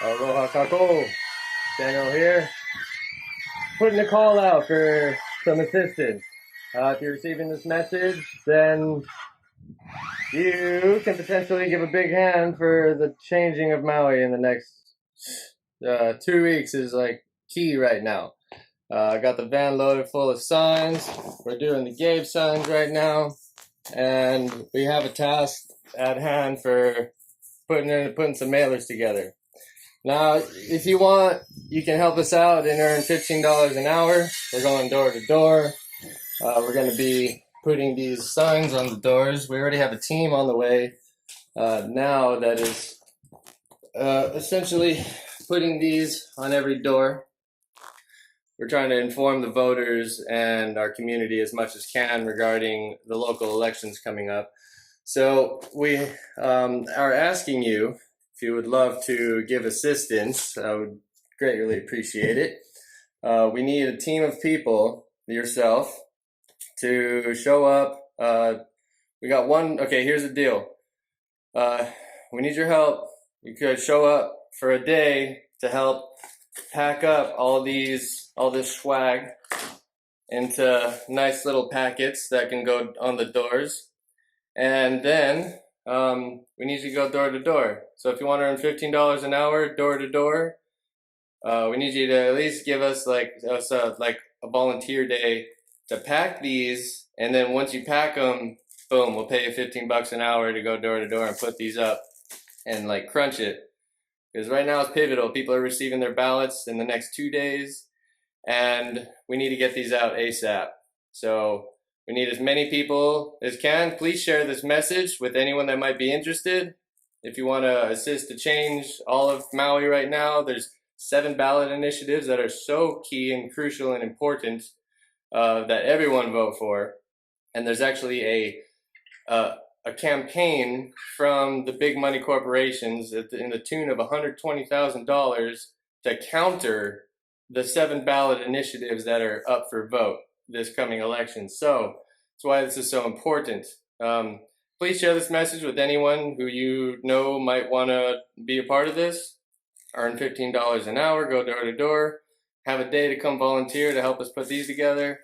Aloha Kako, Daniel here, putting a call out for some assistance. If you're receiving this message, then you can potentially give a big hand for the changing of Maui in the next 2 weeks is like key right now. I got the van loaded full of signs. We're doing the Gabe signs right now, and we have a task at hand for putting some mailers together. Now, if you want, you can help us out and earn $15 an hour. We're going door to door. We're going to be putting these signs on the doors. We already have a team on the way now that is essentially putting these on every door. We're trying to inform the voters and our community as much as can regarding the local elections coming up. So we are asking you, if you would love to give assistance, I would greatly appreciate it. We need a team of people, yourself, to show up. We got one. Okay, here's the deal. We need your help. You could show up for a day to help pack up all this swag into nice little packets that can go on the doors. And then we need you to go door to door. So if you want to earn $15 an hour door to door, we need you to at least give us like a volunteer day to pack these. And then once you pack them, boom, we'll pay you $15 an hour to go door to door and put these up and like crunch it. Because right now it's pivotal. People are receiving their ballots in the next 2 days, and we need to get these out ASAP. So we need as many people as can. Please share this message with anyone that might be interested. If you want to assist to change all of Maui right now, there's 7 ballot initiatives that are so key and crucial and important that everyone vote for. And there's actually a campaign from the big money corporations in the tune of $120,000 to counter the 7 ballot initiatives that are up for vote this coming election. So that's why this is so important. Please share this message with anyone who you know might want to be a part of this. Earn $15 an hour, go door to door, have a day to come volunteer to help us put these together.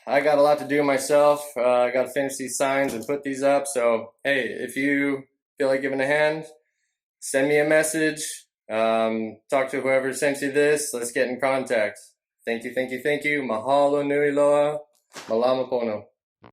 I got a lot to do myself. I got to finish these signs and put these up. So, hey, if you feel like giving a hand, send me a message. Talk to whoever sent you this. Let's get in contact. Thank you, thank you, thank you. Mahalo nui loa. Malama Pono.